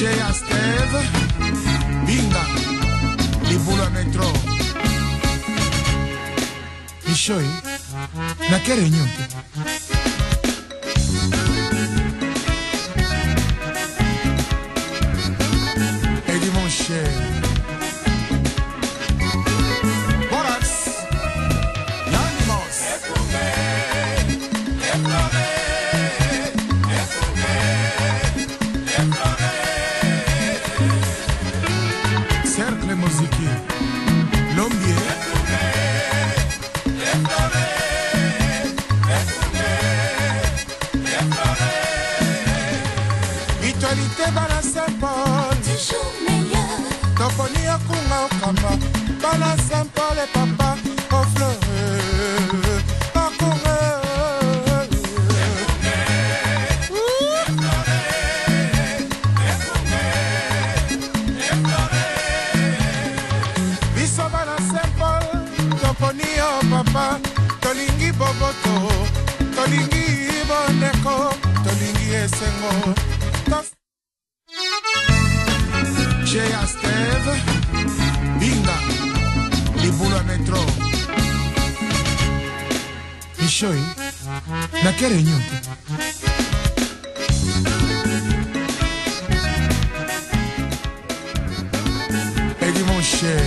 Chez Asteve, Binga, les boules à métro. Michoi, na che réunion? Et dit mon cher, Borax, l'animos. Cercle musique, l'ombier. Mutualité Bala Saint-Paul, toujours meilleur. Toponi Akunga Okamba, Bala Saint-Paul et papa, au fleur, Akunga. Biso Bala Saint-Paul, Toponi o papa, Tolingi Boboto, Tolingi Boneko, Tolingi Esengo. Chez Asteve, Binga, les boules à métro. Michoi, na che réunion? Et dit mon cher.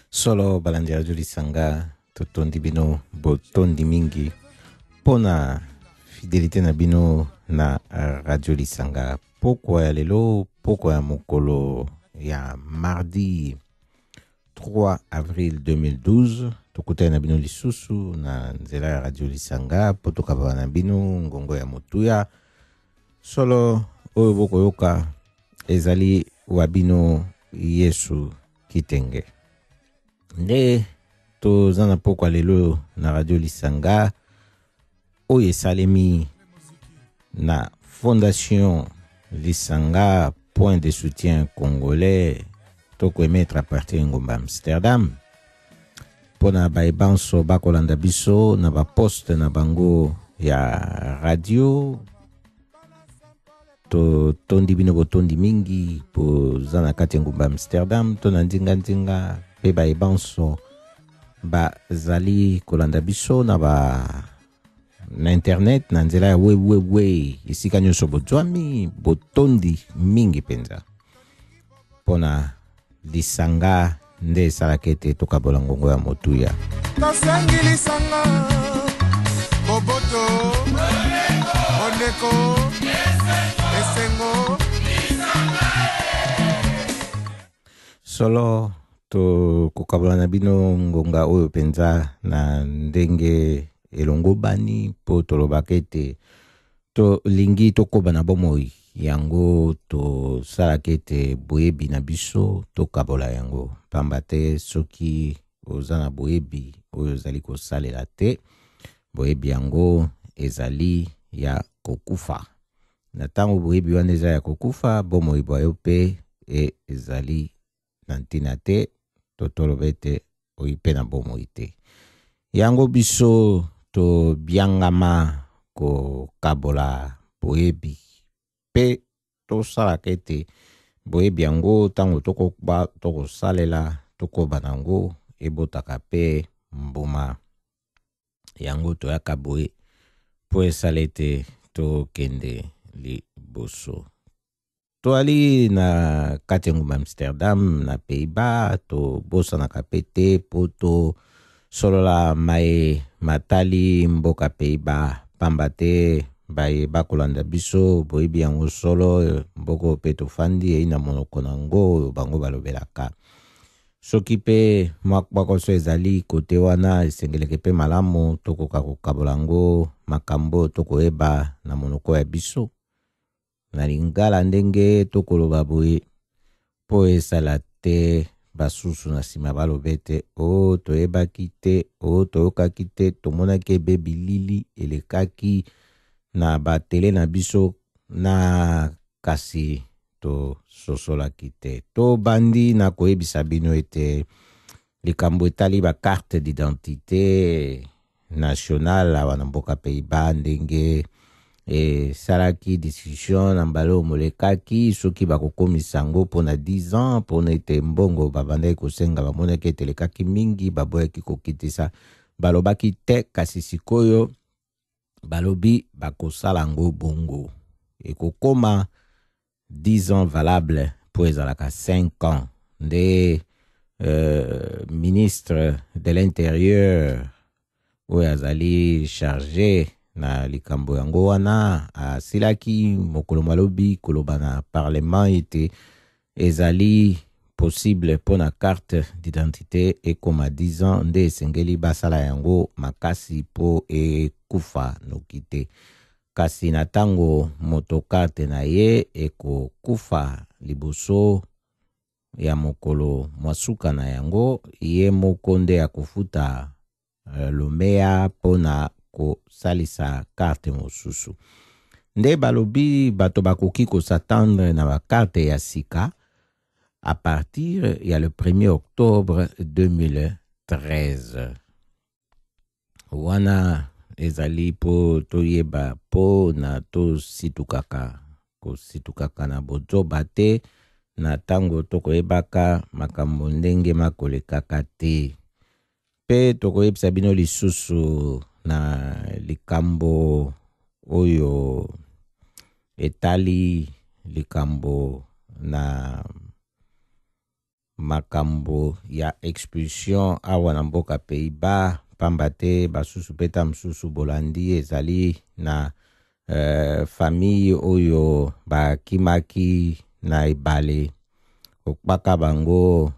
Solo balandia Juli Sanga, totondi bino, botondi mingi, pona fidélité na bino na Radio Lisanga. Pourquoi ya lelo, pourquoi ya mokolo ya mardi 3 avril 2012, tokutana na bino lisusu na nzela ya Radio Lisanga, po tokaba na bino ngongo ya motuya. Solo oyo bokoyoka ezali wa bino Yesu Kitenge. Nde tozana pourquoi lelo na Radio Lisanga, oyo esalemi na Fondation Lisanga, point de soutien congolais, toko emettre à partir ngomba Amsterdam. Pona baibanso bakolanda biso na ba poste na bango ya radio. To tondi bino botondi mingi po zana kati ngomba Amsterdam, to na ndinga pe baibanso ba zali kolanda biso na ba na internet na nzela ya we isika nyonso bozwami botondi mingi penza pona Lisanga nde esalaka ete tokabola ngongo ya motuya. Tosengi Lisanga, Boboto, Oneko, Esengo. Solo to kokabola na bino ngonga oyo penza na ndenge elongo bani po tolobaka ete to lingi tokoba na bomoi yango to salaka ete boyebi na biso tokabola yango pamba te soki oza na boyebi oyo ozali kosalela te boyebi yango ezali ya kokufa na ntango boyebi wana eza ya kokufa bomoi bwayo mpe ezali na ntina te to toloba ete oyipe na bomoi te yango biso to biangama ko kabola boyebi pe to salaka ete boyebi yango tango toko salela toko banango ebotaka pe mbuma yango to yaka boye po esalete to kende liboso to ali na kati ngumba Amsterdam na Pays-Bas to bosa na kapete po to solola mai matali mboka Pays-Bas pamba te baye bakolanda biso boyebi yango solo mboko pe tofandi eina monoko nango bango balobelaka soki pe makoso ezali kote wana esengeleke pe malamu tokoka kokabola ngo makambo tokoyeba na monoko ya biso na lingala ndenge tokoloba boye po esala te basusu na sima balobe te o toyebaki te o toyokaki te tomonaki ebe bilili elekaki na batele na biso na kasi to sosolaki te to bandi na koyebisa bino ete likambo etali ba carte d'identité nationale awa na mboka Pays-Bas ndenge salaki discussion na mbala omolekaki soki bakokomisa yango mpona 10 ans mpona ete mbongo babandaki kosenga bamonaki ete elekaki mingi baboyaki kokitisa balobaki te kasi sikoyo balobi bakosala yango bongo ekokoma 10 ans valable mpo ezalaka 5 ans nde ministre de l'intérieur oyo azali chargé na likambo yango wana asilaki mokolo malobi koloba na parlement ete ezali possible mpona carte d'identité ekoma 10 ans nde esengeli basala yango makasi mpo ekufa noki te kasi na ntango moto carte na ye ekokufa liboso ya mokolo mwasuka na yango ye moko nde akofuta lomea mpona kosalisa carte mosusu nde balobi bato bakoki kosatendre na bakarte ya sika à partir ya le 1er octobre 2013 wana ezali po toyeba po na kositukaka na bozoba te na tango tokoyebaka makambo ndenge makolekaka te pe tokoyebisa bino lisusu na likambo oyo etali likambo na makambo ya expulsion awa na mboka Pays-Bas pamba te basusu peta mosusu bolandi ezali na famille oyo bakimaki na ebale kokpaka bango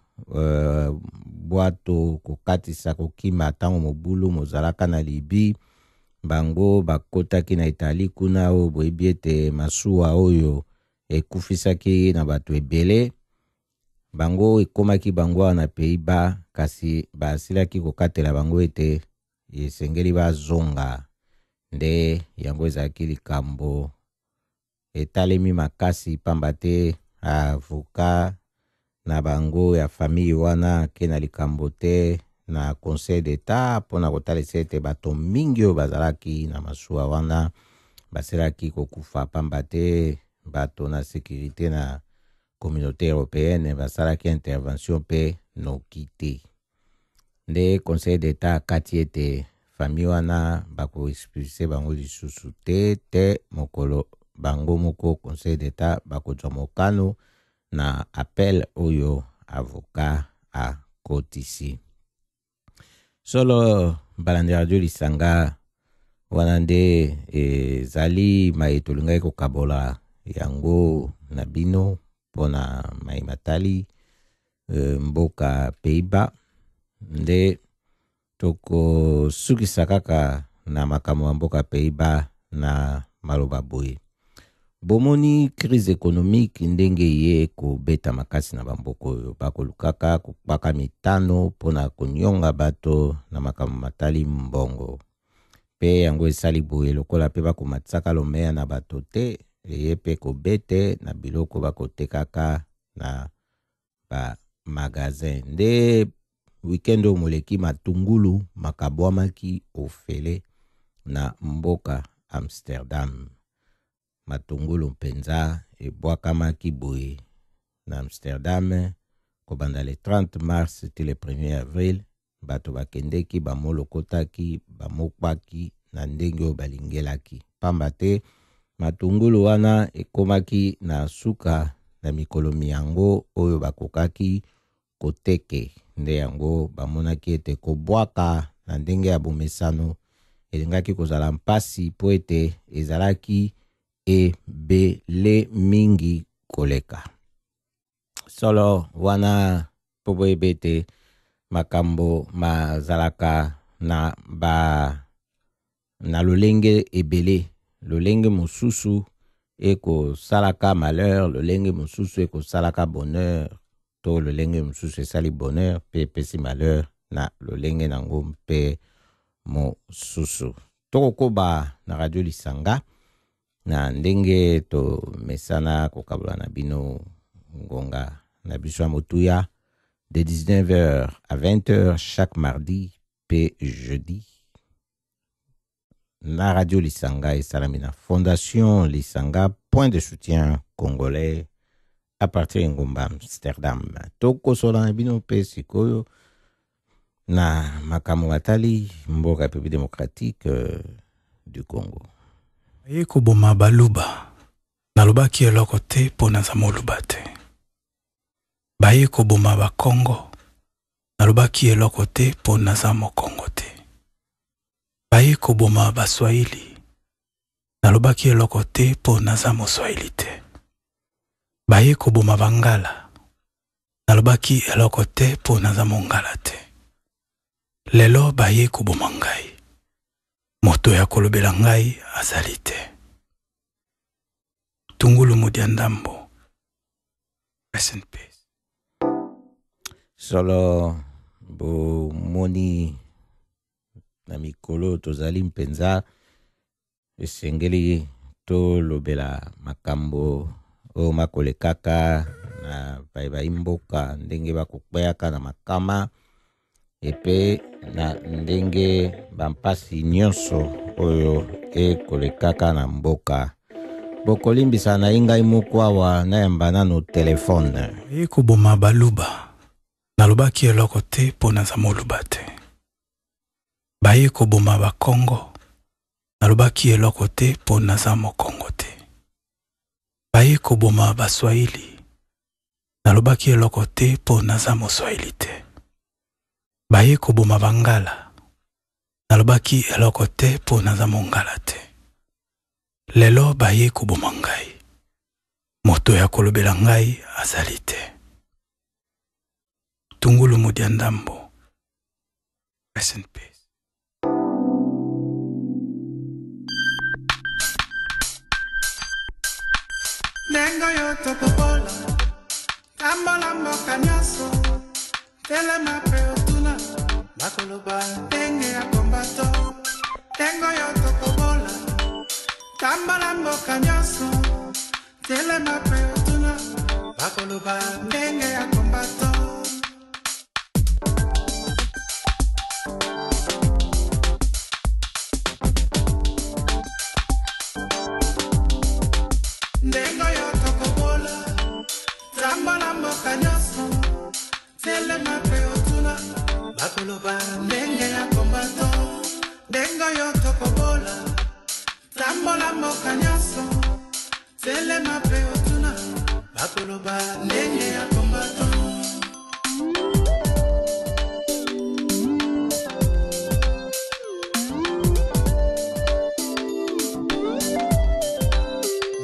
bwato kokatisa kokima ntango mobulu mozalaka na Libi bango bakotaki na Itali kuna oyo boyebi ete masuwa oyo ekufisaki na bato ebele bango ekomaki bango na Pays-Bas kasi basilaki kokatela bango ete esengeli bazonga nde yango ezalaki likambo etalemi makasi pamba te avoka na bango ya famille wana ke na likambo te na conseil d'etat mpona kotalisa ete bato mingi oyo bazalaki na masuwa wana basilaki kokufa pamba te bato na sécurité na communauté européenne basalaki intervention pe noki te nde conseil d'etat akati ete famille wana bakoexpulse bango lisusu te mokolo bango moko conseil d'etat bakozwa mokano na appel oyo avocat akotisi solo balandi radio lisanga wana nde ezali mai tolingaki kokabola yango na bino mpona mai matali mboka Pays-Bas nde tokosukisa kaka na makambo ya mboka Pays-Bas na maloba boye bomoni crise économique ndenge ye kobeta makasi na bamboka oyo bakolukaka kopaka mitano mpona konyonga bato na makambo matali mbongo pe yango esali boye lokola pe bakomatisaka lomea na bato te eye pe kobete na biloko bakotekaka na bamagazin nde weekend oyo moleki matungulu makabwamaki ofele na mboka Amsterdam matungulu mpenza ebwakamaki boye na Amsterdam kobanda le 30 mars ti le 1er avril bato bakendeki bamolokotaki bamokpaki na ndenge oyo balingelaki pamba te matungulu wana ekomaki na suka na mikolo miyango oyo bakokaki koteke nde yango bamonaki ete kobwaka na ndenge ya bomesano elingaki kozala mpasi po ete ezalaki ebele mingi koleka solo wana po boyeba ete makambo mazalaka na lolenge ebele lolenge mosusu ekosalaka malheur lolenge mosusu ekosalaka bonheur to lolenge mosusu esali bonheur pe epesi malheur na lolenge nango mpe mosusu tokokoba na radio lisanga na ndenge to mesana kokabola na bino ngonga na biso ya motuya de 19h à 20h chaque mardi pe jeudi na Radio Lisanga et Salamina Fondation Lisanga, point de soutien congolais à partir de Ngomba, Amsterdam. Toko sola bino pe sikoyo na makamu watali mboka République démocratique du Congo. Yeko boma baluba nalobaki eloko te po naza moluba te. Bayeko boma ba Congo nalobaki eloko te po naza mokongo te. Bayeko boma ba Swahili nalobaki eloko te po naza moswahili te. Bayeko boma bangala nalobaki eloko te po naza mongala te. Lelo bayeko boma ngai moto ya kolobela ngai azali te. Tungulu Mudiandambo. Rest in peace. Solo bo moni na mikolo tozali mpenza esengeli to lobela makambo o makole kaka na baiba imboka ndenge bakukbeaka na makama epe na ndenge bampasi nyonso oyo ekolekaka na mboka. Bokolimbisa na ingai mokwawa na yambana no telefone. Eko boma baluba nalobaki eloko te po naza moluba te. Bayeko boma ba Congo nalobaki eloko te po naza mokongo te. Bayeko boma ba Swahili nalobaki eloko te po naza moswahili te. Bayeko boma bangala nalobaki eloko te po naza mongala te. Lelo bayeko boma ngai moto ya kolobela ngai azali te. Tungulu Mudiandambo. Rest in peace. Nengo yo topopola Kambola mboka nyoso Telema peotuna Bakoloba Denge ya kombato Nengo yo topopola Kambola mboka nyoso Telema peotuna Bakoloba Denge ya kombato Bakoloba ndenge ya kombato Dengo yo tokobola Tambola mboka nyoso Telema pe otuna Bakoloba ndenge ya kombato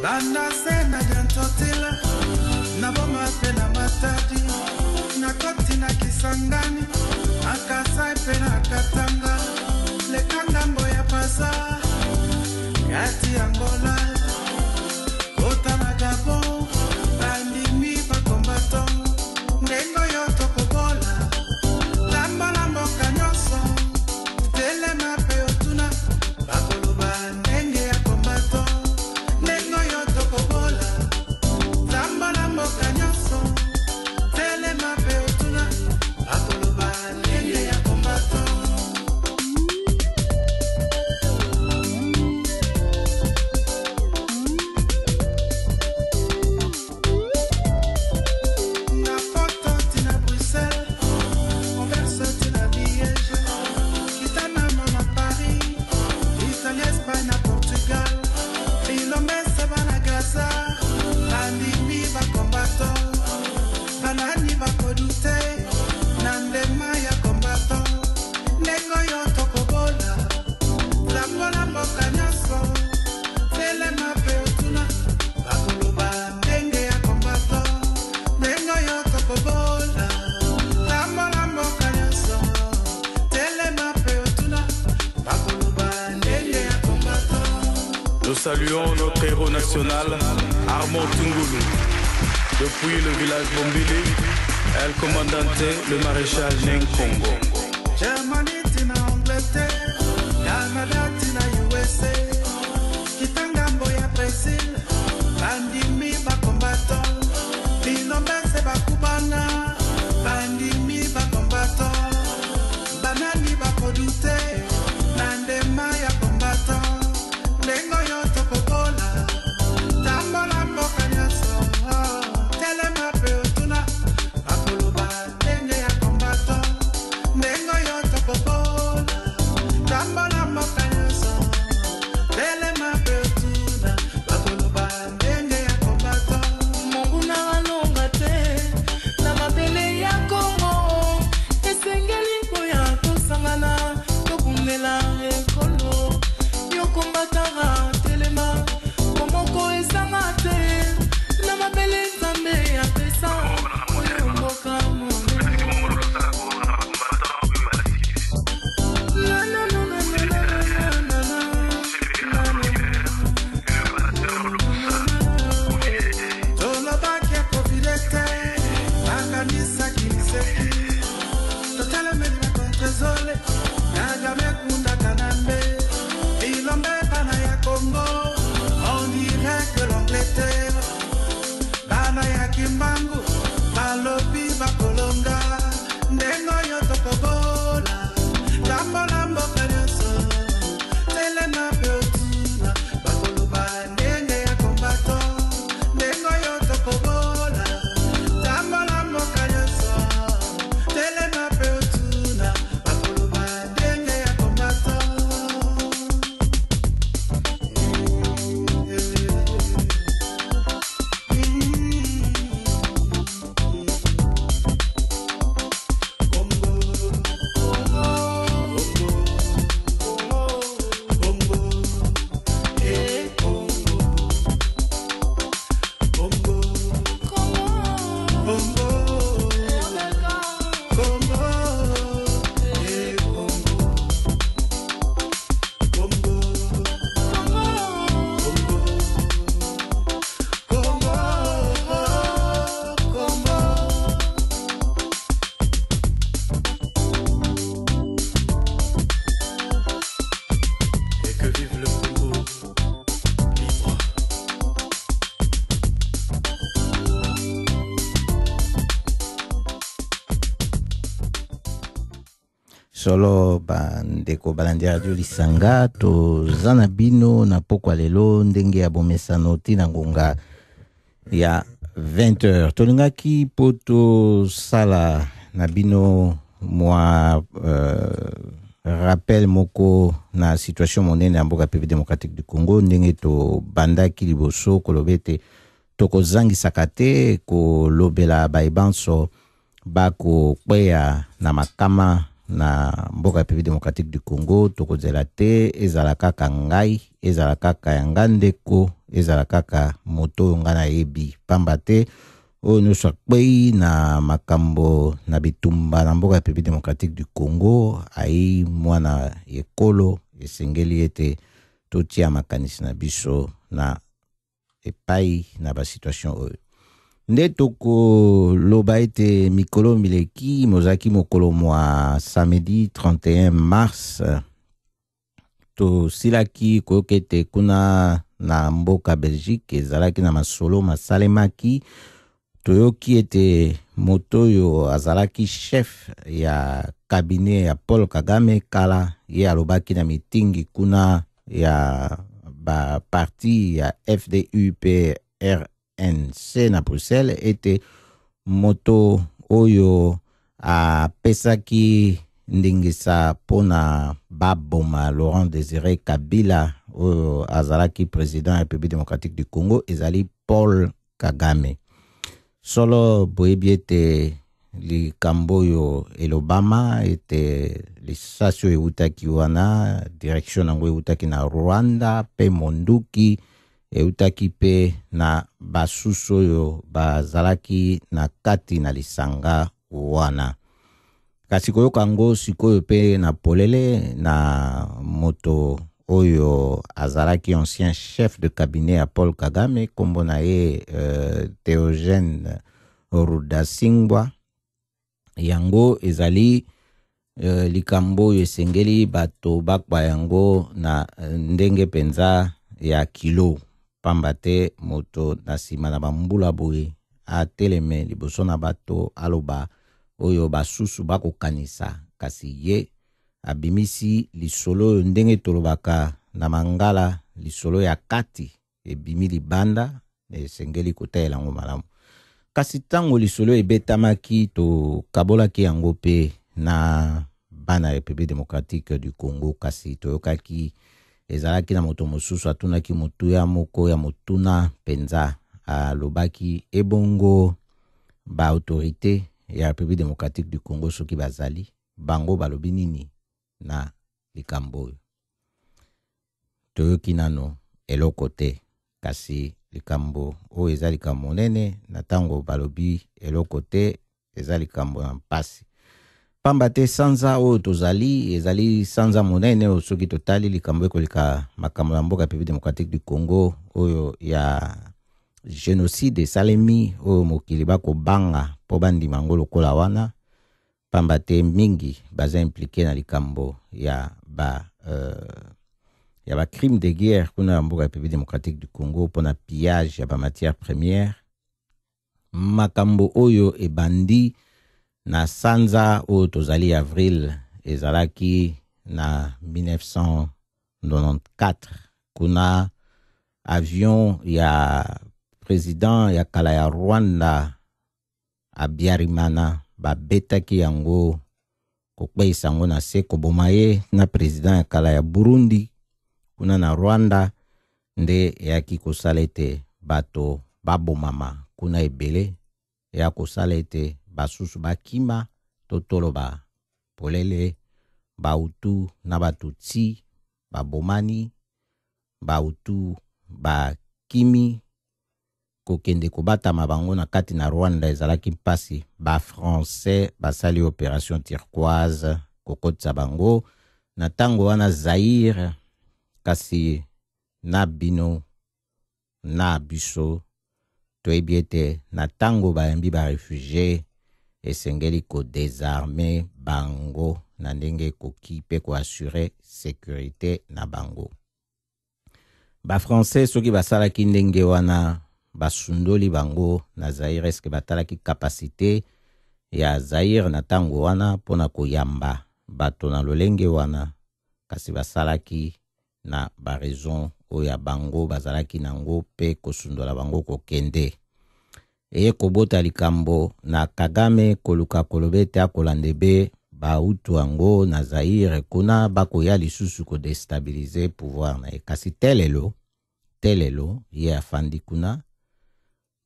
Banda sena jantotila Naboma pena matadi Nakoti na kisangani Akasai pena katanga Lekanga mboya pasa Gati Angola Kota na Gabon Bandi mi pa kombato Ndengo yo tokobola Lamba lambo kanyoso Telema pe otuna Bakoloba ndenge ya kombato Ndengo yo tokobola Lamba lambo kanyoso Telema pe otuna Bakoloba ndenge ya kombato Na poto tina Bruxelles Converse tina Liège Kitana mama Paris Italie, Espagne, Portugal Filomese bana Gaza Bandimi ba kombato Banani ba kodute Nandema ya kombato Nengo yo tokobola Lambola mboka nyoso Telema pe otuna Bakoloba ndenge ya kombato Nengo yo tokobola Lambola mboka nyoso Telema pe otuna Bakoloba ndenge ya kombato. Nous saluons notre héros national, Armand Tungulu. Depuis le village Bombili, El Commandante, le maréchal Neng Congo. Germany tina Angleterre, Canada tina USA, Kitangambo ya Brazil, Bandimi ba kombato, Bilombese ba Kubana, Bandimi ba kombato, Banani ba kodute, Nandema ya kombato. solo bandeko balandi radio lisanga toza na bino na pokwa lelo ndenge ya bomesano ntina ngonga ya 20h tolingaki po tosala na bino mwa rappel moko na situation monene ya mboka PV démocratique du Congo ndenge tobandaki liboso koloba ete tokozangisaka te kolobela bayebanso bakokweya na makama na mboka PV démocratique du Congo tokozela te ezala kaka ngai ezala kaka ya ngandeko ezala kaka moto oyo nga nayebi pamba te oyo nyonso akwei na makambo na bitumba na mboka PV démocratique du Congo ai mwana ekolo esengeli ete totia makanisi na biso na epai na basituation oyo nde tokoloba ete mikolo mileki mozaki mokolo mwa samedi 31 mars tosilaki koyoka ete kuna na mboka Belgique ezalaki na masolo masalemaki toyoki ete moto oyo azalaki chef ya cabinet ya Paul Kagame kala ye alobaki na mitingi kuna ya ba parti ya FDUPRNC na Bruxelles ete moto oyo apesaki ndingisa pona baboma Laurent Désiré Kabila oyo azalaki président ya République démocratique du Congo ezali Paul Kagame solo boyebi ete likambo oyo elobama ete lisasi oyo eutaki wana direction nango eutaki na Rwanda pe monduki eutaki pe na basusu oyo bazalaki na kati na lisanga wana kasi koyoka yango sikoyo pe na polele na moto oyo azalaki ancien chef de cabinet ya Paul Kagame kombo na ye Théogène Rudasingwa yango ezali likambo oyo esengeli bato bakwa yango na ndenge penza ya kilo pamba te moto na nsima na bambula boye ateleme liboso na bato aloba oyo basusu bakokanisa kasi ye abimisi lisolo oyo ndenge tolobaka na mangala lisolo ya kati ebimi libanda esengeli kotayela yango malamu kasi tango lisolo ebetamaki tokabolaki yango pe na bana République démocratique du Congo kasi toyokaki ezalaki na moto mosusu atunaki motuya moko ya motuna penza alobaki ebongo ba autorité ya République démocratique du Congo soki bazali bango balobi nini na likambo oyo toyoki nano eloko te kasi likambo oyo eza likambo monene na tango balobi eloko te eza likambo na mpasi pamba te sanza oyo tozali ezali sanza monene oyo soki totali likambo ekolika makambo ya mboka République démocratique du Congo oyo ya génocide esalemi oyo mokili bakobanga mpo bandima yango lokola wana pamba te mingi baza impliqué na likambo ya ba crime de guerre kuna ya mboka République démocratique du Congo pona pillage ya ba matière première makambo oyo ebandi na sanza oyo tozali avril ezalaki na 1994 kuna avion ya président ya kala ya Rwanda Habyarimana babetaki yango kokweisa yango na se koboma ye na président ya kala ya Burundi kuna na Rwanda nde eyaki kosala ete bato babomama kuna ebele ya kosala ete basusu bakima totoloba polele bautu na batutsi babomani bautu bakimi kokende kobatama bango na kati na Rwanda ezalaki mpasi ba français basali opération turquoise kokotisa bango na tango wana Zaire kasi na bino na biso toyebi ete na tango bayambi ba réfugié esengeli ko désarmer bango na ndenge koki pe ko assurer sécurité na bango ba français soki basalaki ndenge wana basundoli bango na Zaire eske batalaki kapasité ya Zaire na tango wana pona koyamba bato na lolenge wana kasi basalaki na raison oya bango bazalaki nango pe kosundola bango kokende. Eye kobota likambo na Kagame koluka kolobete akolandebe bautu ango na Zaire kuna bakoya lisusu ko destabiliser pouvoir na ye. Kasi telelo ye afandi kuna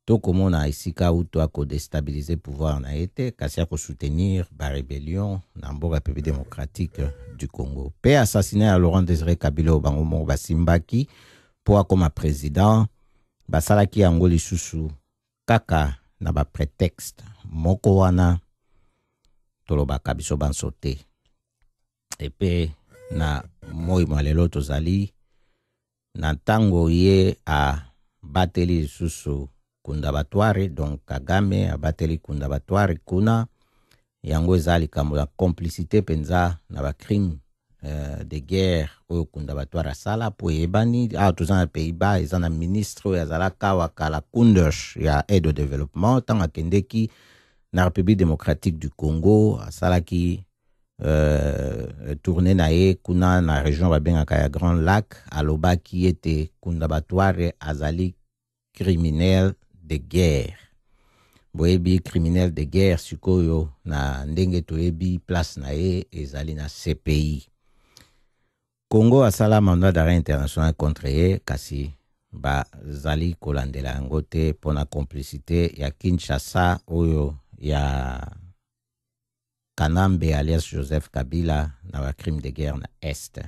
tokomona isika utu ako destabiliser pouvoir na ete kasi ako soutenir ba rébellion na mboka République démocratique du Congo. Pe assassiné à Laurent Désiré Kabila bango mo basimbaki po akoma président basalaki yango lisusu kaka na ba prétexte moko wana tolobaka biso banso te. Epe na moi malelo tozali na tango ye a bateli lisusu Kundabatware, donc Kagame a bateli Kundabatware kuna yango ezali kambo la complicité penza na ba crime de guerre oyo Kundabatware sala po ebani tozana Pays-Bas ezana ministre ya zalaka wakala Kunders ya aide au développement tanga kendeki na République démocratique du Congo asalaki tourné na ye kuna na région babengaka ya Grand Lac alobaki ete Kundabatware azali criminel de guerre. Boyebi criminel de guerre sikoyo na ndenge toyebi place na ye ezali na CPI. Congo asala mandat d'arrêt international contre ye kasi bazali kolandela yango te pona complicité ya Kinshasa oyo ya Kanambe alias Joseph Kabila na ba crime de guerre na Est.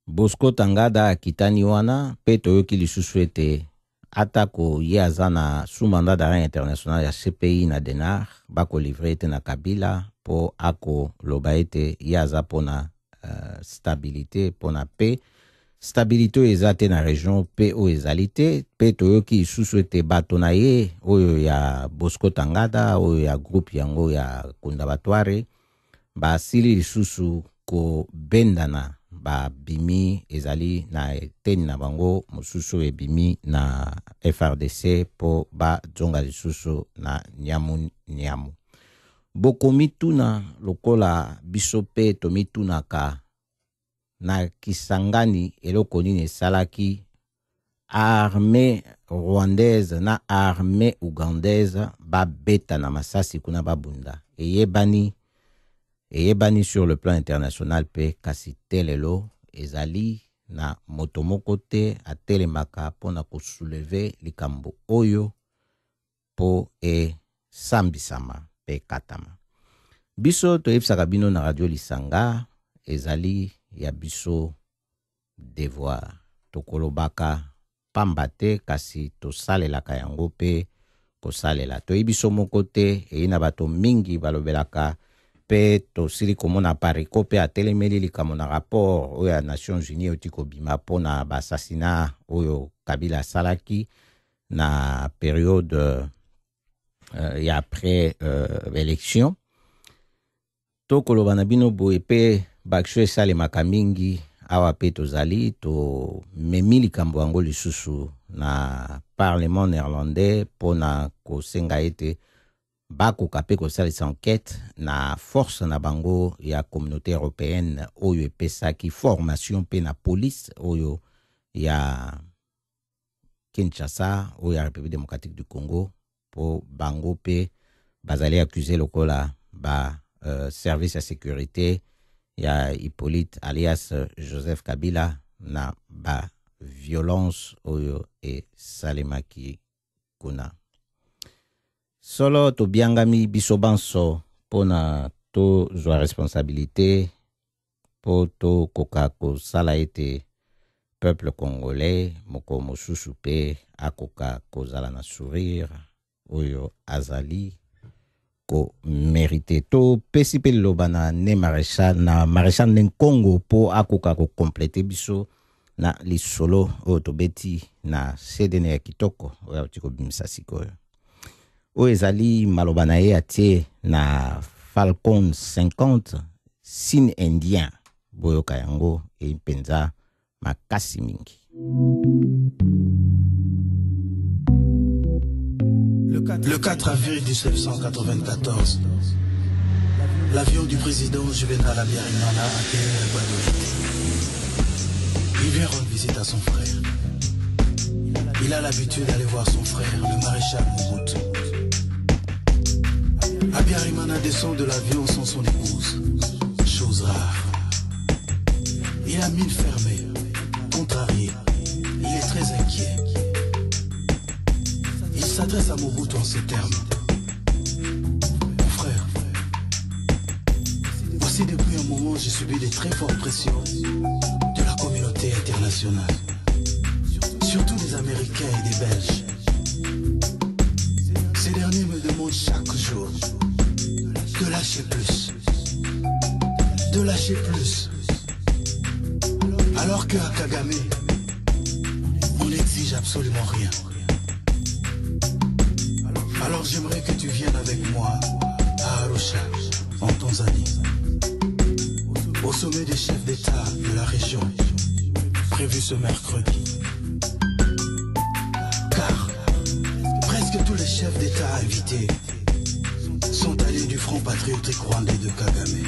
Bosco Tangada akitani wana pe toyoki lisusu ete atako ye azana sous mandat d'arrêt international ya CPI na denar bako livre ete na Kabila po ako loba ete ye aza pona stabilité pona pe stabilité ezate na région pe o ezalite pe toyoki lisusu ete bato na ye oyo ya Bosco Tangada oyo ya groupe yango ya Kundabatware basili lisusu ko bendana ba bimi ezali na eteni na bango mosusu ebimi na FRDC po ba zonga lisusu na nyamu. Boko mituna lokola biso pe to mituna ka na Kisangani eloko nini salaki armée rwandaise na armée ougandaise ba beta na masasi kuna babunda eyebani sur le plan international pe kasi telelo ezali na motomoko te atelemaka pona ko soulever likambo oyo po sambisama pe katama. Biso toyebisaka bino na radio Lisanga ezali ya biso devoir tokolobaka pamba te kasi tosalelaka yango pe kosalela toyebiso moko te eyina bato mingi balobelaka pe tosili komona pariko pe atelemeli likambo na rapport oyo ya Nations Unies oti kobima pona basassina oyo Kabila salaki na période ya après élection tokoloba na bino boye pe baksho esalemaka mingi awa pe tozali to memi likambo yango lisusu na parlement néerlandais pona kosenga ete bakoka pe kosalisa enquête na force na bango ya communauté européenne oyo epesaki formation pe na police oyo ya Kinshasa oyo ya République démocratique du Congo po bango pe bazali accusé lokola ba service ya sécurité ya Hippolyte alias Joseph Kabila na ba violence oyo salemaki kuna. Solo to biangami biso banso pona to zwa responsabilité po to koka ko sala ete peuple congolais moko mosusu pe akoka ko zala na sourire oyo azali ko mérité to pesi pe lobana ne maréchal ne Congo po akoka ko compléter biso na lisolo oyo to beti na CDN ya kitoko oyo tiko bimisa sikoyo oyo ezali maloba na ye atie na Falcon 50 signe indien boyoka yango mpenza makasi mingi. Le 4 avril 1794, L'avion du président Juvenal Abiyarimana atterrit à Gbadolite. Il vient rendre visite à son frère. Il a l'habitude d'aller voir son frère, le maréchal Mobutu. Abiyarimana descend de l'avion sans son épouse. Chose rare. Il a mine fermée, contrarié. Il est très inquiet. Il s'adresse à Mobutu en ces termes. Mon frère, voici depuis un moment j'ai subi de très fortes pressions de la communauté internationale. Surtout des Américains et des Belges. Ces derniers me demandent chaque jour de lâcher plus. De lâcher plus. Alors qu'à Kagame, on n'exige absolument rien. Alors j'aimerais que tu viennes avec moi à Arusha, en Tanzanie, au sommet des chefs d'État de la région, prévu ce mercredi. Car presque tous les chefs d'État invités sont alliés du Front patriotique rwandais de Kagame.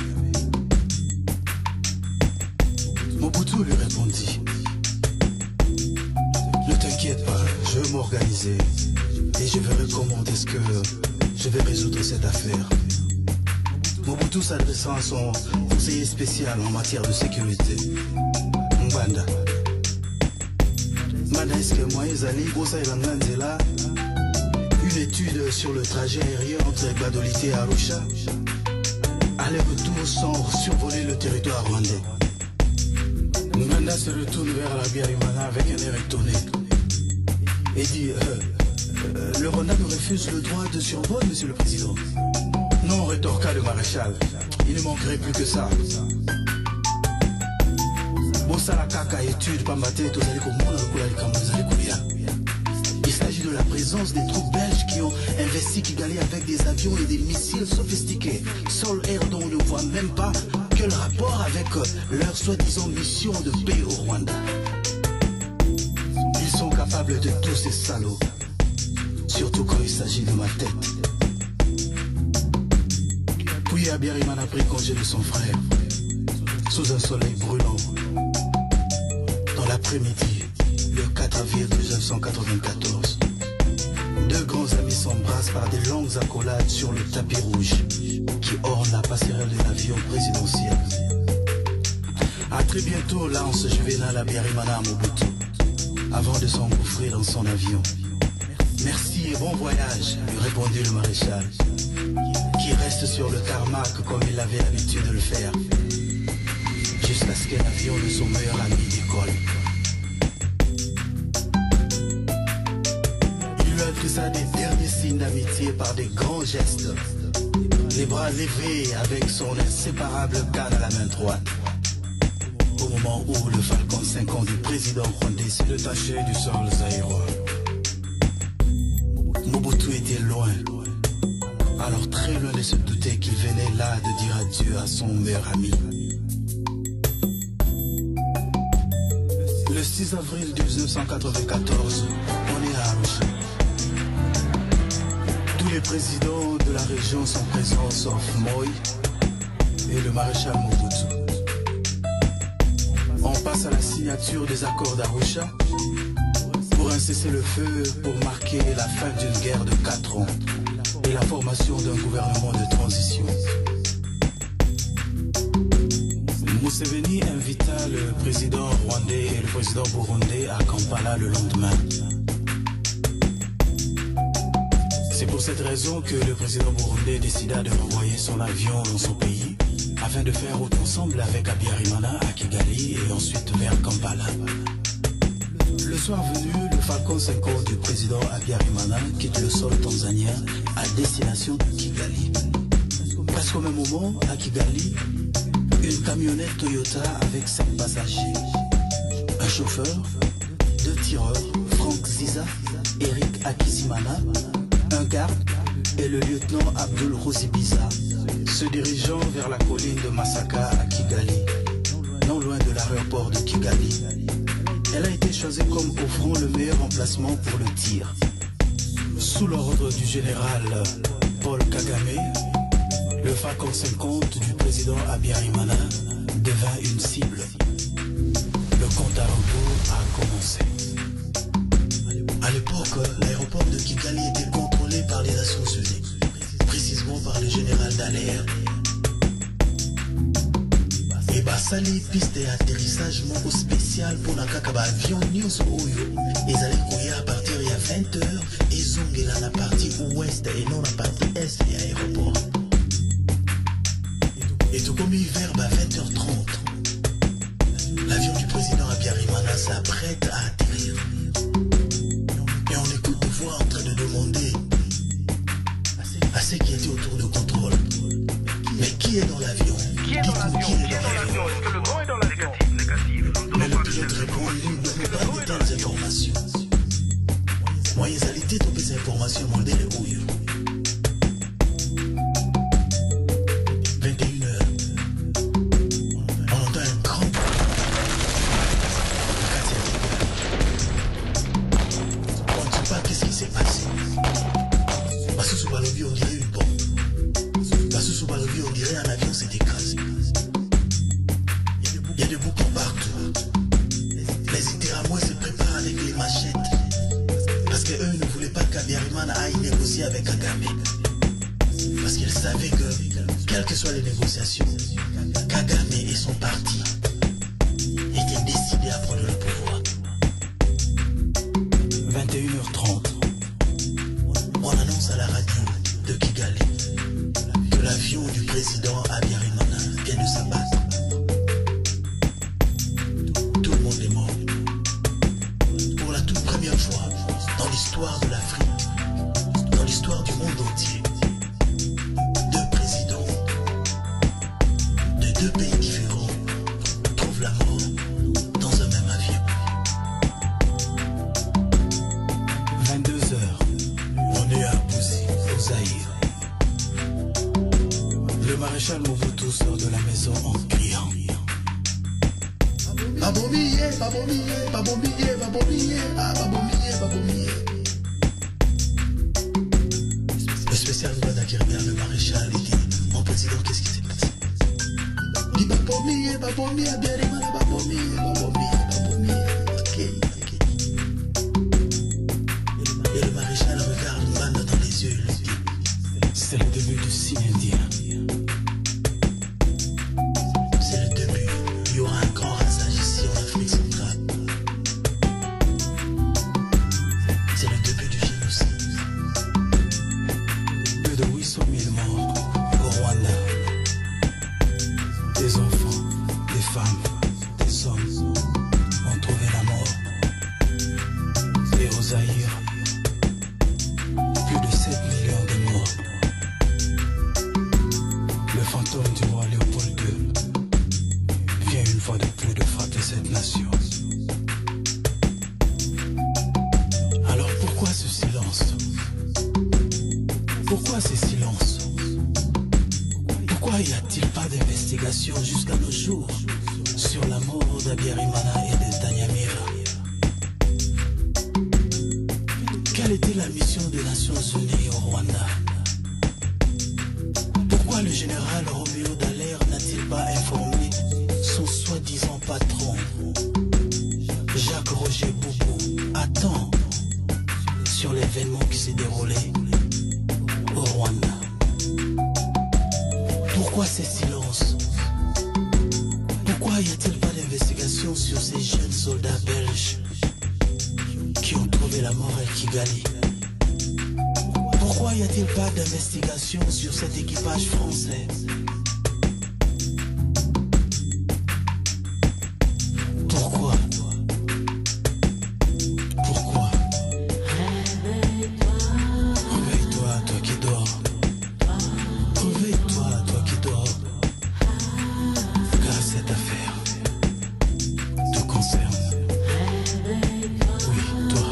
Mobutu lui répondit: ne t'inquiète pas, je vais m'organiser et je verrai comment est-ce que je vais résoudre cette affaire. Mobutu s'adressant à son conseiller spécial en matière de sécurité, Mbanda. Mbanda, est-ce que moi, une étude sur le trajet aérien entre Gbadolite et Arusha, aller-retour sans survoler le territoire rwandais. Mbanda se retourne vers l'Abiyarimana avec un air étonné et dit le Rwanda nous refuse le droit de survol, monsieur le président. Non, rétorqua le maréchal, il ne manquerait plus que ça. Il s'agit de la présence des troupes belges qui ont investi Kigali avec des avions et des missiles sophistiqués. Sol-air dont on ne voit même pas quel rapport avec leur soi-disant mission de paix au Rwanda. Ils sont capables de tous ces salauds, surtout quand il s'agit de ma tête. Puis Abiyarimana a pris congé de son frère, sous un soleil brûlant, dans l'après-midi, le 4 avril 1994. Deux grands amis s'embrassent par des longues accolades sur le tapis rouge qui orne la passerelle de l'avion présidentiel. A très bientôt, lance Juvenal Abiyarimana à Mobutu, avant de s'engouffrer dans son avion. Merci et bon voyage, lui répondit le maréchal, qui reste sur le tarmac comme il avait l'habitude de le faire, jusqu'à ce que l'avion de son meilleur ami décolle. Il lui adressa des derniers signes d'amitié par des grands gestes, les bras levés avec son inséparable canne à la main droite. Au moment où le Falcon 5 ans du président rwandais s'est détaché du sol zaïrois. Mobutu était loin, alors très loin de se douter qu'il venait là de dire adieu à son meilleur ami. Le 6 avril 1994, on est à Arusha. Tous les présidents de la région sont présents sauf Moi et le maréchal Mobutu. On passe à la signature des accords d'Arusha pour un cessez-le-feu pour marquer la fin d'une guerre de 4 ans et la formation d'un gouvernement de transition. Museveni invita le président rwandais et le président burundais à Kampala le lendemain. C'est pour cette raison que le président burundais décida de renvoyer son avion dans son pays afin de faire route ensemble avec Abiyarimana à Kigali et ensuite vers Kampala. Le soir venu, le Falcon 5 ans du président Abiyarimana quitte le sol tanzanien à destination de Kigali. Presque au même moment, à Kigali, une camionnette Toyota avec 5 passagers, un chauffeur, 2 tireurs, Frank Ziza, Eric Akizimana, un garde et le lieutenant Abdul Rosibiza, se dirigeant vers la colline de Masaka à Kigali, non loin de l'aéroport de Kigali. Elle a été choisie comme offrant le meilleur emplacement pour le tir. Sous l'ordre du général Paul Kagame, Le Falcon 50 du président Abiyarimana devint une cible. Le compte à rebours a commencé. À l'époque, l'aéroport de Kigali était contrôlé par les Nations Unies, précisément par le général Dallaire. Et basali piste d'atterrissage moko spécial pour nakaka ba avion nyonso oyo ezali koya à partir ya 20h ezongela na partie ouest et non na partie est ya aéroport. Et tout comme vers 20h30, l'avion du président Abiyarimana s'apprête à atterrir. Et on écoute une voix en train de demander à ceux qui étaient autour de contrôle: mais qui est dans l'avion? Dites-nous qui est dans l'avion. Est-ce que le vent est dans l'avion? Négatif. Mais le pilote répond: nous ne donnons pas de telles informations. Moi, ils allaient dire toutes ces informations, mon délai ouille. 21h. On entend un grand. On ne sait pas qu'est-ce qui s'est passé. Sous Balobi, on dirait une bombe. Sous Balobi, on dirait un avion s'est écrasé. Il y a des boucles partout. Les Interamois se préparent avec les machettes. Parce qu'eux ne voulaient pas qu'Abiyarimana aille négocier avec Kagame. Parce qu'ils savaient que, quelles que soient les négociations, Kagame et son parti étaient décidés à prendre le pouvoir. 21h30. On annonce à la radio de Kigali que l'avion du président Abiyarimana vient de s'abattre. Tout le monde est mort. Pour la toute première fois dans l'histoire de l'Afrique, dans l'histoire du monde entier, deux présidents de deux pays différents trouvent la mort dans un même avion. 22h. On est à Bouzi, Au Zaïre. Le maréchal Mobutu sort de la maison en criant. Babomie, babomie, babomie, babomie, ah babomie, babomie. Le spécial Rwanda qui regarde le maréchal et dit: mon président, qu'est-ce qui s'est passé? Il dit: babomie, babomie, Abiyarimana, babomie, babomie, babomie. Ok. Et le maréchal regarde Rwanda dans les yeux et lui dit: C'est le début du signe indien. c'est le début. Il y aura un grand rassage ici en Afrique centrale. C'est le début du génocide. Plus de 800 000 morts au Rwanda. Des enfants, des femmes, des hommes ont trouvé la mort. Et au Zaïre, plus de 7 millions de morts. Le fantôme du roi Léopold II vient une fois de plus de frapper cette nation. Alors pourquoi ce silence? Pourquoi ces silences? Pourquoi y a-t-il pas d'investigation jusqu'à nos jours sur la mort d'Abiyarimana et de Tanyamira? Quelle était la mission des Nations Unies au Rwanda? Pourquoi le général Roméo Dallaire n'a-t-il pas informé son soi-disant patron, Jacques Roger Boubou, à temps sur l'événement qui s'est déroulé au Rwanda? Pourquoi ces silences? Pourquoi y a-t-il pas d'investigation sur ces jeunes soldats belges qui ont trouvé la mort à Kigali? Pourquoi y a-t-il pas d'investigation sur cet équipage français? Pourquoi? Pourquoi? Réveille-toi, toi qui dors. Réveille-toi, toi qui dors. Car cette affaire te concerne. Oui, toi.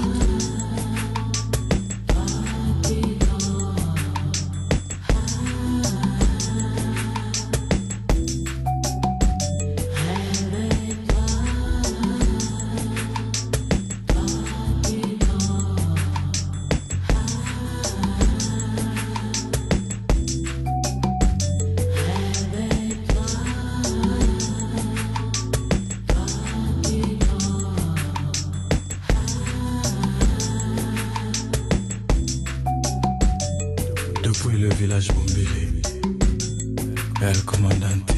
depuis le village Bombele, El Comandante,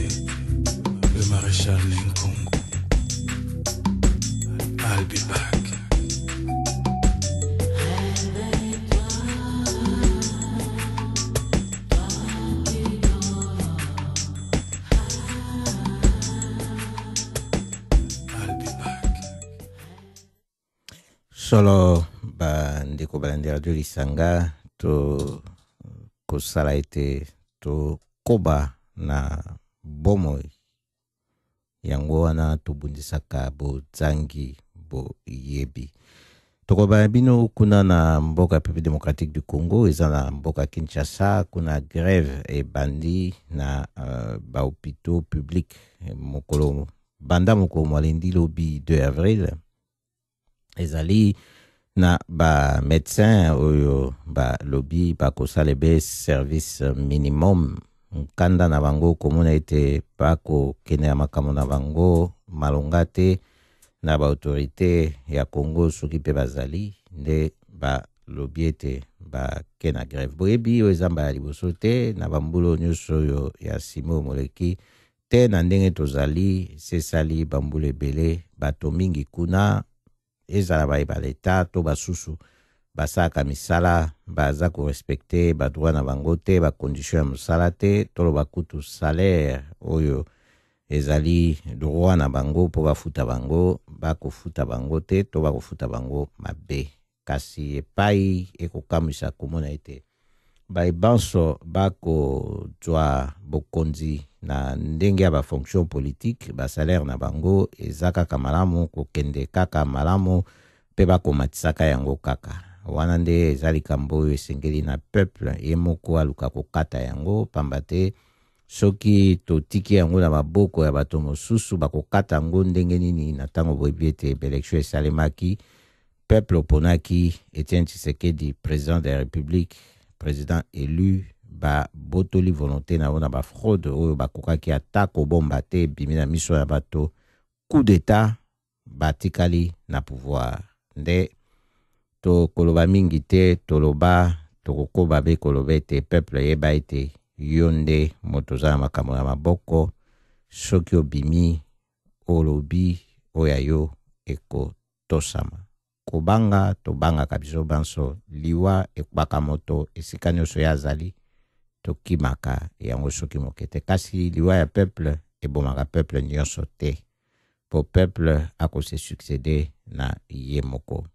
le maréchal Nkongo. I'll be back. Solo ba ndeko balandi radio lisanga to kosala ete to koba na bomoi yango wana tobundisaka bozangi boyebi tokoba bino kuna na mboka République démocratique du Congo eza na mboka Kinshasa kuna grève e bandi na ba hôpitaux publics mokolo banda mokolo mwalendi lobi 2 avril ezali na ba médecin oyo ba lobby ba kosalebe service minimum nkanda na bango komona ete bako kene ya makambo na bango malonga te na ba autorité ya Congo soki pe bazali nde ba lobby ete ba kena grève boyebi oyo ezamba ya liboso te na bambulo nyonso oyo ya Simo Moleki te na ndenge tozali sesali bambula ebele bato mingi kuna ezala ba leta to basusu basaka misala baza ko respecter ba droit na bango te ba condition ya musala te to ba kutu salaire oyo ezali droit na bango po bafuta bango bakofuta bango te to bakofuta bango mabe kasi epai ekokamwisa komona ete baibanso bako jwa bokonzi na ndenge ya ba fonction politique ba salaire na bango eza kaka malamu kokende kaka malamu pe bakomatisaka yango kaka wana nde eza likambo oyo esengeli na peuple ye moko aluka kokata yango pamba te soki totiki yango na maboko ya bato mosusu bakokata yango ndenge nini na ntango boyebi ete baelektio esalemaki peuple oponaki Etienne Tshisekedi président de la République président élu ba botoli volonté na ona ba fraude oyo bakokaki ata kobomba te bimi na miso ya bato coup d'état batikali na pouvoir nde to koloba mingi te toloba tokokoba be koloba ete peuple yeba ete yonde moto za makambo na maboko soki obimi olobi oya yo eko tosama kobanga tobanga kabiso banso liwa ekbaka moto esika nyonso ya zali tokimaka yango soki mokete kasi liwa ya peuple ebomaka peuple nyonso te po peuple akose succéder na ye moko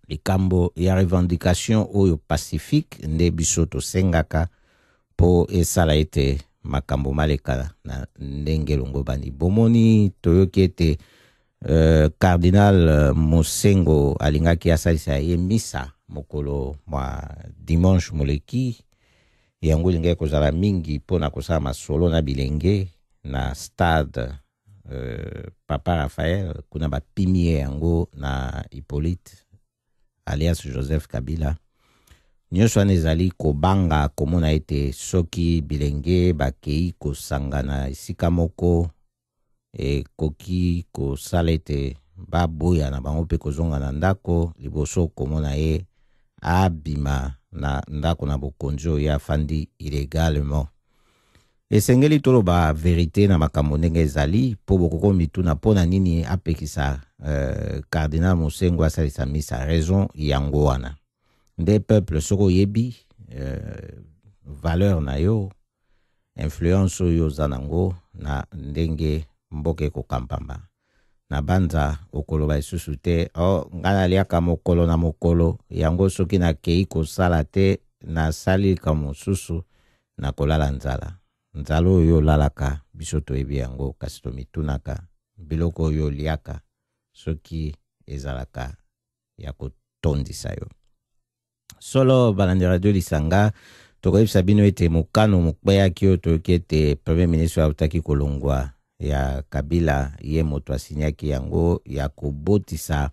likambo ya revendication oyo pacifique nde biso tosengaka po esala ete makambo maleka na ndenge longo bani bomoni toyoki ete Cardinal Mosengo alingaki asalisa ye misa mokolo mwa dimanche moleki yango linga kozala mingi pona kosala masolo na bilenge na stade Papa Raphaël kuna bapimie yango na Hippolyte alias Joseph Kabila nyonso wana ezali kobanga komona ete soki bilenge bakei kosangana esika moko koki kosala ete baboya na bango mpe kozonga na ndako liboso komona ye abima na ndako na bokonzi oyo afandi illégalement esengeli toloba verité na makambo ndenge ezali po bokoko mituna mpona nini apekisa Cardinal Mosengo asalisa misa raison yango wana nde peuple soko oyebi valeur na yo influence oyo oza nango na ndenge mboke kokampamba na banza okoloba isusu te ngana liaka mokolo na mokolo yango soki na kei kosala te na sali ka mosusu na kolala nzala nzala oyo lalaka biso toyebi yango kasi tomitunaka biloko oyo liaka soki ezalaka ya kotondisa yo solo balandi radio lisanga tokoyebisa bino ete mokano mokpeyaki oyo toyoki ete premier ministre autaki kolongwa ya Kabila ye moto asinyaki yango ya kobotisa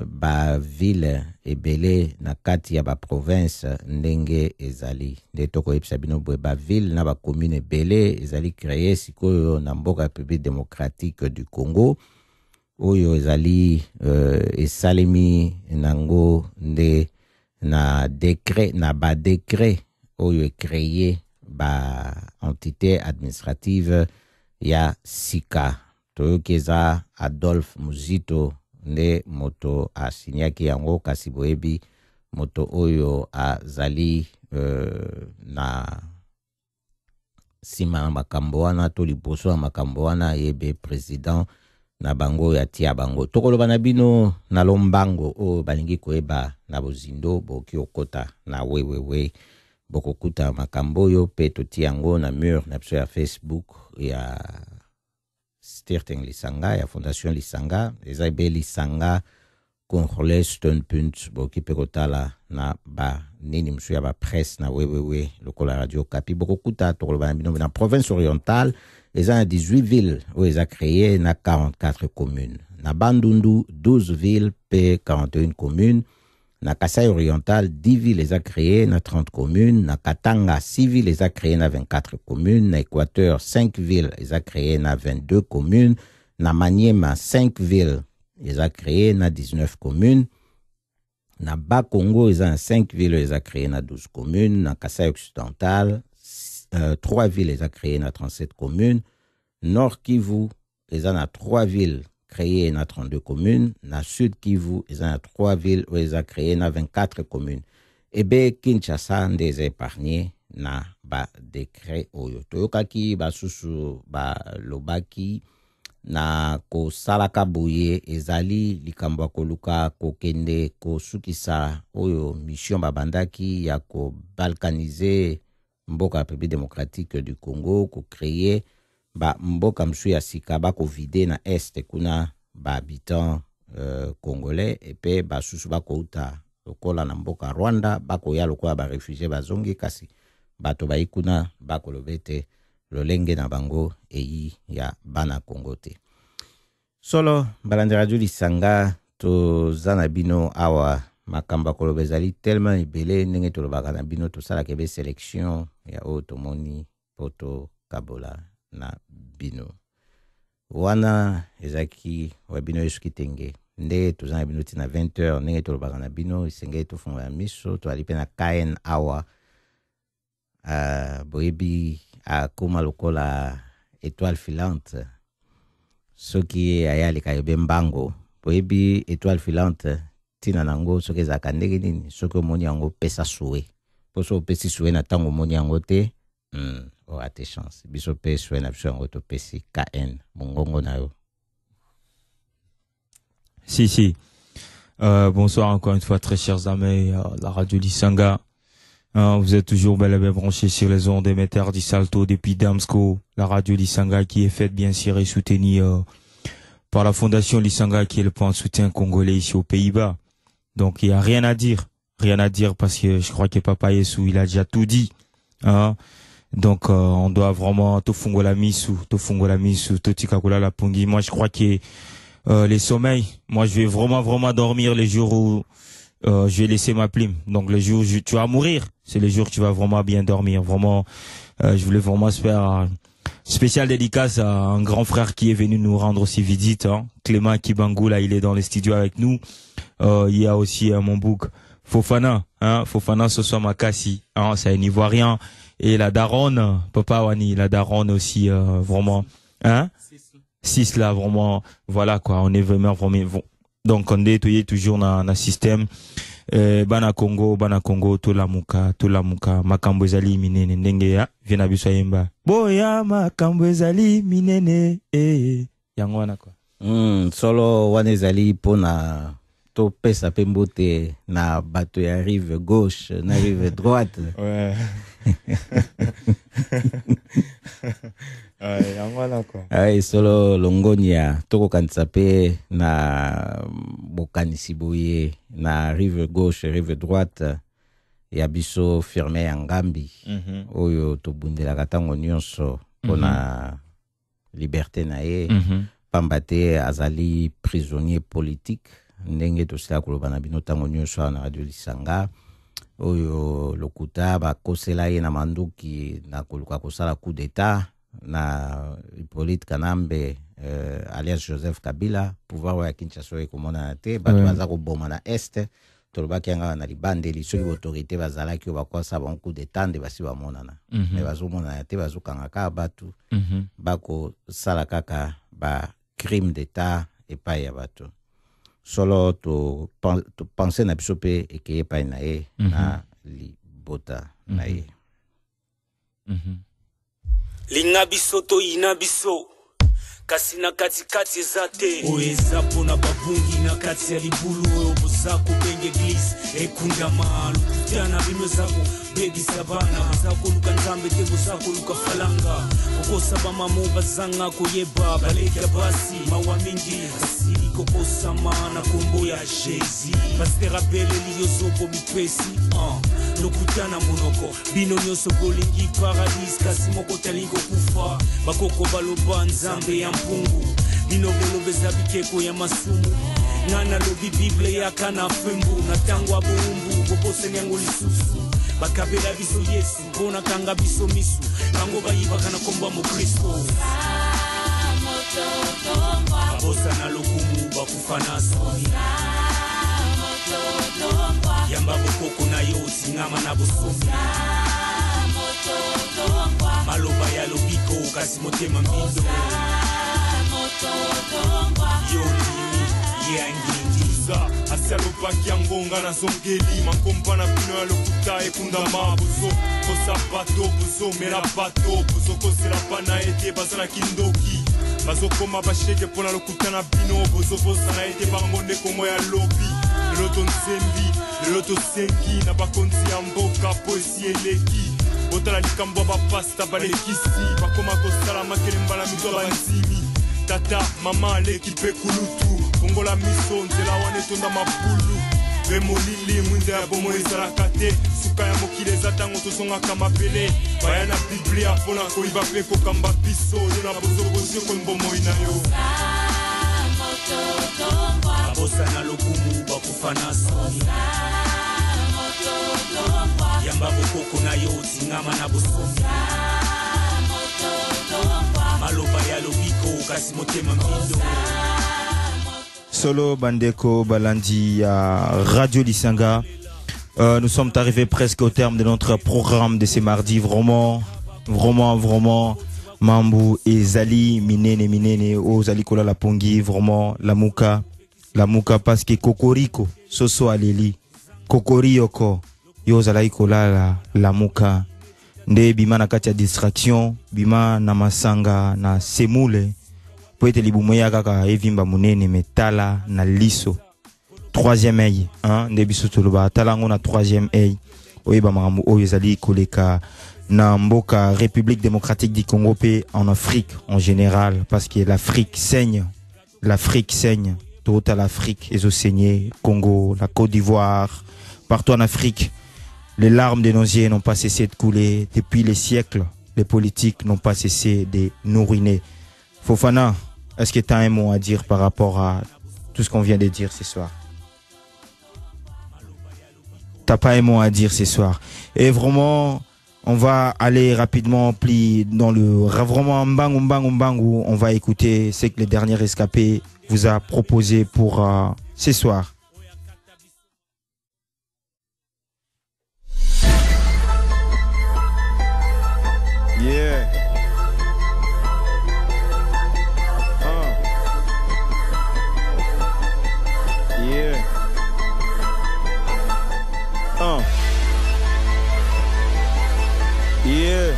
ba ville ebele na kati ya ba province ndenge ezali nde tokoyebisa bino boye ba ville na ba commune ebele ezali créé sikoyo na mboka République démocratique du Congo oyo ezali esalemi nango nde na décret oyo créé ba entité administrative ya sika toyoki eza Adolphe Muzito nde moto asiniaki yango kasi boyebi moto oyo azali na sima na makambo wana to liboso ya makambo wana yebe président na bango ya tia bango tokoloba na bino na lombango oyo balingi koyeba na bozindo boki okota na wewewe bokokuta makambo oyo pe totia yango na mur na biso ya Facebook ya Stichting Lisanga ya Fondation Lisanga eza ebe Lisanga Congolais Standpunt boki pe kotala na ba nini msu ya ba presse na wewewe lokola radio Kapi bokokuta tokoloba na bino na province orientale eza na 18 villes où eza créé na 44 communes na Bandundu 12 villes pe 41 communes na Kasai oriental 10 villes eza créé na 30 communes na Katanga 6 villes eza créé na 24 communes na Équateur 5 villes eza créé na 22 communes na Maniema 5 villes eza créé na 19 communes na Bas-Congo eza na 5 villes eza créé na 12 communes na Kasai occidental 3 villes eza créé na 37 communes Nord Kivu eza na 3 villes créé na 32 communes, na Sud Kivu, ils ont 3 villes où ils ont créé na 24 communes. Et bien, Kinshasa, des épargnés na ba décret oyo. Toyokaki ba susu ba lobaki na ko salaka boye ezali likambo koluka ko kende ko sukisa oyo mission babandaki ya ko balkaniser mboka République démocratique du Congo ko créer ba mboka msu ya sika ba ko vider na est kuna ba habitants congolais et pe ba susu ba ko uta lokola na mboka Rwanda ba ko ya lokola ba réfugiés bazongi kasi bato ba ikuna ba ko lobete lolenge na bango eyi ya bana Congo te solo balandi radio Lisanga to zana bino awa makamba ko lobezali tellement ebele ndenge to lobaka na bino to sala kebe sélection ya otomoni poto kabola na bino wana ezaki wa bino yesuki tenge nde tozana bino tina 20h ndenge tolobaka na bino isenge tofungola miso toali pe na KN awa boyebi akoma lokola étoile filante soki ayalika yobe mbango boyebi étoile filante tina nango soki ezalaka ndenge nini soki omoni yango pesa suwe poso opesi suwe na ntango omoni yango te aura tes chances. Biso pe suwe na biso yango topesi KN mongongo na yo. Si. Bonsoir encore une fois, très chers amis, la radio Lisanga. Vous êtes toujours bel et bien branchés sur les ondes émetteurs du Salto depuis Damsko, la radio Lisanga qui est faite bien sûr et soutenue par la fondation Lisanga qui est le point de soutien congolais ici aux Pays-Bas. Donc il n'y a rien à dire parce que je crois que Papa Yesu il a déjà tout dit. Donc on doit vraiment tout fungola misu, tout tikakula la pungi. Moi je crois que les sommeils, moi je vais vraiment dormir les jours où je vais laisser ma plume. Donc les jours où tu vas mourir, c'est les jours où tu vas vraiment bien dormir. Vraiment, je voulais vraiment se faire spécial dédicace à un grand frère qui est venu nous rendre aussi visite, Clément Kibangou, là il est dans les studios avec nous. Il y a aussi mon bouc Fofana, Fofana Soso Makassi, c'est un Ivoirien. Et la daronne, Papa Wani, la daronne aussi, vraiment, 6 là, vraiment, voilà quoi, on est vraiment. Donc on est toujours dans le système. Bana Congo, to la muka, makambo ezali minene, ndenge ya, viena biso yemba. Boya makambo ezali minene, yango wana quoi. Solo wana ezali pona to pesa pembote na bato ya rive gauche, na rive droite. Ouais. Yango wana quoi. Ay solo longonia toko kanisa pe na bokanisi boye na rive gauche rive droite ya biso firme ya ngambi oyo tobundelaka ntango nyonso pona liberté na ye pamba te azali prisonnier politique ndenge tosila koloba na bino ntango nyonso na radio Lisanga oyo lokuta bakosela ye na manduki na koluka kosala coup d'état na Hippolyte Kanambe alias Joseph Kabila pouvoir ya Kinshasa ekomona na te bato baza koboma na este tolobaki yanga na libandeli soki autorité bazalaki bakosa ba coup d'état nde basi bamonana mais bazomonana te bazokanga kaka batu bako sala kaka ba crime d'état epai ya batu solo to penser na biso pe eke epai na ye na libota na ye linga biso to ina biso kasi na katikati zate oeza pona babungi na kati ya libulu oyo bozako benge eglise ekunda malu kutana bino zako bebi sabana bazako luka nzambe te bozako luka falanga okosa bamamo bazanga koyeba baleka basi mawa mingi asili kokosama na kombo ya Jésus basterapele liyozobo mipesi lokutana monoko bino nyonso bolingi paradis kasi moko talingo kufa bakoko baloba nzambe ya mpungu bino bolobeza bikeko ya masumu nana lobi bible ya kana fembu na tango abumbu bobose nyango lisusu bakabela biso Yesu bona kanga biso misu tango bayibaka na komba mo Kristo babosa na lokumu bakufana soni yamba bokoko na yo singama na bosomi maloba ya lobiko kasi motema mbindo yo ndimi yangindisa asialopaki yangonga na zongeli makompa na bino ya lokuta ekunda mabozo kosa bato bozo mera bato bozo kosela pana ete bazala kindoki bazokoma basheke mpona lokuta na bino bozobosana ete bango ndeko mo ya lobi lelo tonsembi lelo tosengi na bakonzi ya mboka po esi eleki botala likambo ya bapasta balekisi bakoma kosala makelemba na mizo ya banzimi tata mama aleki mpe kulutu kongola miso nzela wana etonda mapulu mpe molili mwinda ya bomo ezalaka te suka ya mokili eza ntango tozongaka mabele baya na biblia mpona koyiba mpe kokamba biso yo na bozobozio kombomoi na yo babosa na lokumu bakufana soni yamba bokoko na yo tingama na bosomi maloba ya lobiko kasi motema mbindo Solo Bandeko Balandi à Radio Lisanga. Nous sommes arrivés presque au terme de notre programme de ce mardi. Vraiment Mambu et Zali Minene O Zali Kola la Pongi, vraiment la muka parce que Kokoriko Soso Aleli Kokorioko Yo Zalai Kola la muka nde bima na kati ya distraction bima na masanga na semule po ete libumoya kaka evimba munene metala na liso troisième œil nde biso toloba talango na troisième œil oyeba makambo oyo ezali koleka na mboka République démocratique du Congo pe en Afrique en général parce que l'Afrique saigne tout à l'Afrique ezo saigner Congo la Côte d'Ivoire partout en Afrique. Les larmes de nos yeux n'ont pas cessé de couler. Depuis les siècles, les politiques n'ont pas cessé de nous ruiner. Fofana, est-ce que tu as un mot à dire par rapport à tout ce qu'on vient de dire ce soir? T'as pas un mot à dire ce soir. Et vraiment, on va aller rapidement dans le vraiment mbangu. On va écouter ce que le dernier rescapé vous a proposé pour ce soir. Yeah. Yeah. Yeah.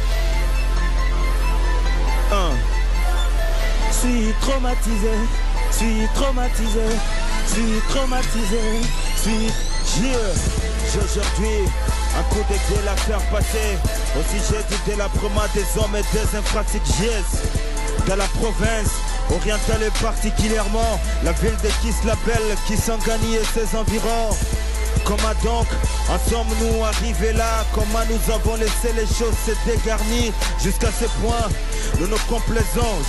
Suis traumatisé. Aujourd'hui, un coup d'exil à faire passer au sujet du délabrement des hommes et des infrastructures dans la province orientale et particulièrement la ville de Kislabel, Kisangani et ses environs. Comment donc en sommes-nous arrivés là? Comment nous avons laissé les choses se dégarnir jusqu'à ce point? Nous nous complaisons,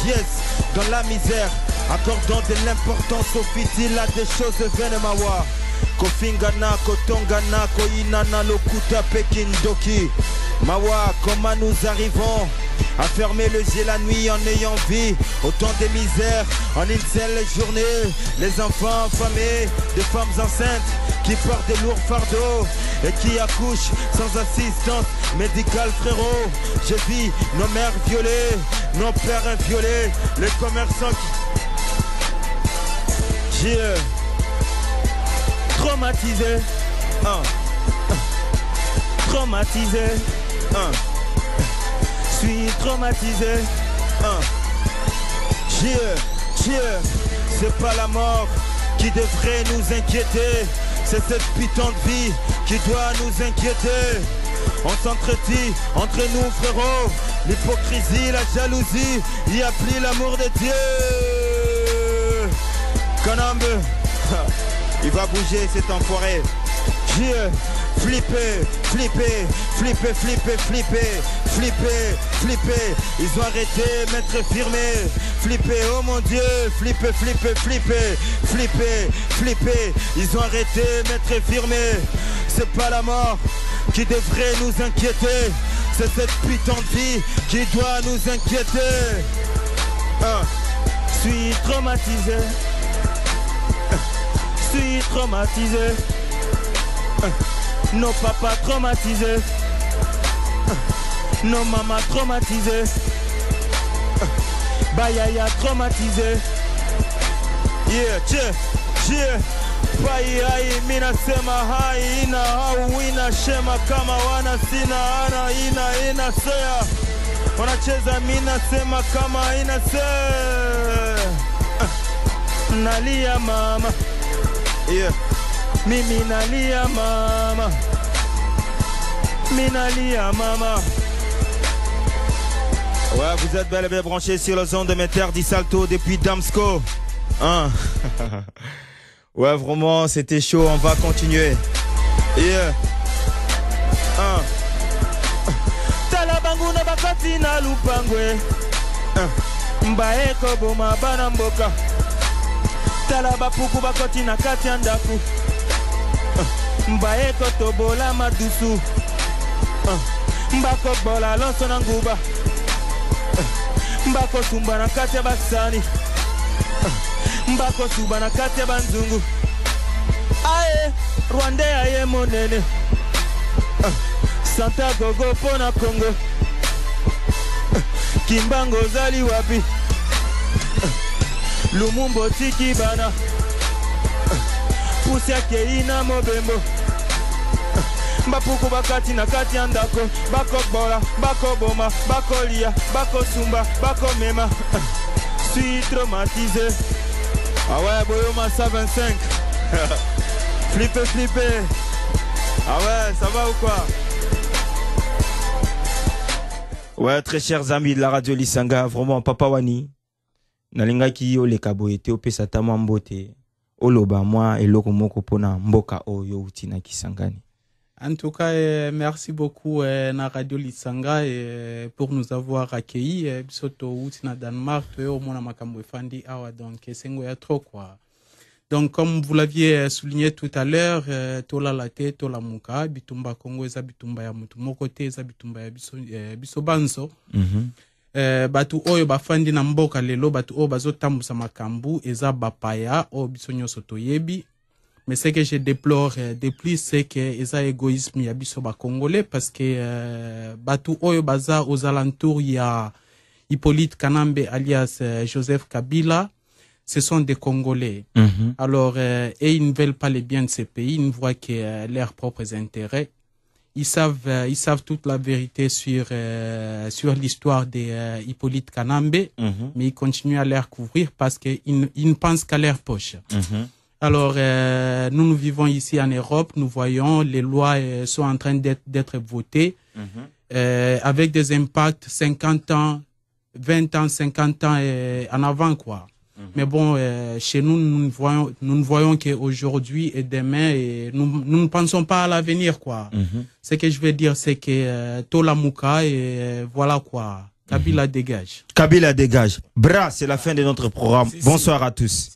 dans la misère, accordons de l'importance au futile à des choses vaines mawa. Kofingana, Kotongana, Koinana, Lokuta, Pekindoki. Mawa, comment nous arrivons à fermer le yeux la nuit en ayant vie autant de misères en une seule journée? Les enfants affamés, des femmes enceintes, qui portent des lourds fardeaux et qui accouchent sans assistance médicale, frérot. J'ai vu nos mères violées, nos pères inviolés, les commerçants qui... J'ai traumatisé, traumatisé, suis traumatisé, c'est pas la mort qui devrait nous inquiéter, c'est cette putain de vie qui doit nous inquiéter. On s'entretient entre nous, frérot, l'hypocrisie, la jalousie, il n'y a plus l'amour de Dieu. Kanambe, il va bouger cet enfoiré. Dieu, flipper, flipper, flipper, flipper, flipper, flipper, flipper. Ils ont arrêté, maître firmé. Flipper, oh mon Dieu, flipper, flipper, flipper, flipper, flipper. Ils ont arrêté, maître firmé. C'est pas la mort qui devrait nous inquiéter, c'est cette putain de vie qui doit nous inquiéter. Suis traumatisé, suis traumatisé. Nos papas traumatisés, nos mamans traumatisées, Bayaya traumatisé. Yeah. Pai mina sema hai ina au ina shema kama wana sina ana ina sea. Wanacheza mina sema kama ina se. Nalia mama. Yeah. Mimi nalia mama. Minalia mama. Ouais, vous êtes bel et bien branchés sur le son de mes terres d'Isalto depuis Damsko. Ouais, vraiment, c'était chaud, on va continuer. Yeah. Talabanguna bakati na lupangwe. Mbaeko boma bana mboka. Talabapuku bakoti na kati andaku. Mbaeko tobola madusu. Mbako bola lonso na nguba. Mbako sumba na kati ya basani. Mbako suba na kati ya banzungu. Aye, Rwanda aye monene. Santa gogo pona Congo. Kimbango zali wapi. Lumumbo tiki bana. Pusi yake ina mobembo. Mbapuku bakati na kati ya ndako. Bako bola, bako boma, bako lia, bako sumba, bako mema. Suis traumatisé. Ah ouais, Boyoma 125. Flipper, flipper. Ah ouais, ça va ou quoi? Ouais, très chers amis de la radio Lisanga, vraiment, Papa Wani. Nalinga ki yo le kabo ete ope satama mbote. Oloba moi et loko moko pona mboka o yo utina Kisangani. En tout cas, merci beaucoup na Radio Lisanga pour nous avoir accueillis. Bisoto utina Danemark, au mona makambo fandi awa donc sengo ya trop quoi. Donc comme vous l'aviez souligné tout à l'heure, tola late tola muka bitumba Congo eza bitumba ya mutu moko te eza bitumba ya biso banso. Batu oyo bafandi na mboka lelo batu oyo bazotambusa makambu eza bapaya o biso nyonso toyebi. Mais ce que je déplore de plus, c'est que eza égoïsme ya biso ba Congolais parce que batu oyo baza aux alentours ya Hippolyte Kanambe alias Joseph Kabila, ce sont des Congolais. Alors, et ils ne veulent pas le bien de ces pays, ils ne voient que leurs propres intérêts. Ils savent toute la vérité sur l'histoire de Hippolyte Kanambe, mais ils continuent à les recouvrir parce qu'ils ne pensent qu'à leur poche. Alors, nous vivons ici en Europe, nous voyons les lois sont en train d'être votées avec des impacts 50 ans, 20 ans, 50 ans en avant, quoi. Mais bon, chez nous, nous ne voyons qu'aujourd'hui et demain, et nous ne pensons pas à l'avenir, quoi. Ce que je veux dire, c'est que Tola Muka, et voilà, quoi. Kabila dégage. Kabila dégage. Bra, c'est la fin de notre programme. Bonsoir à tous.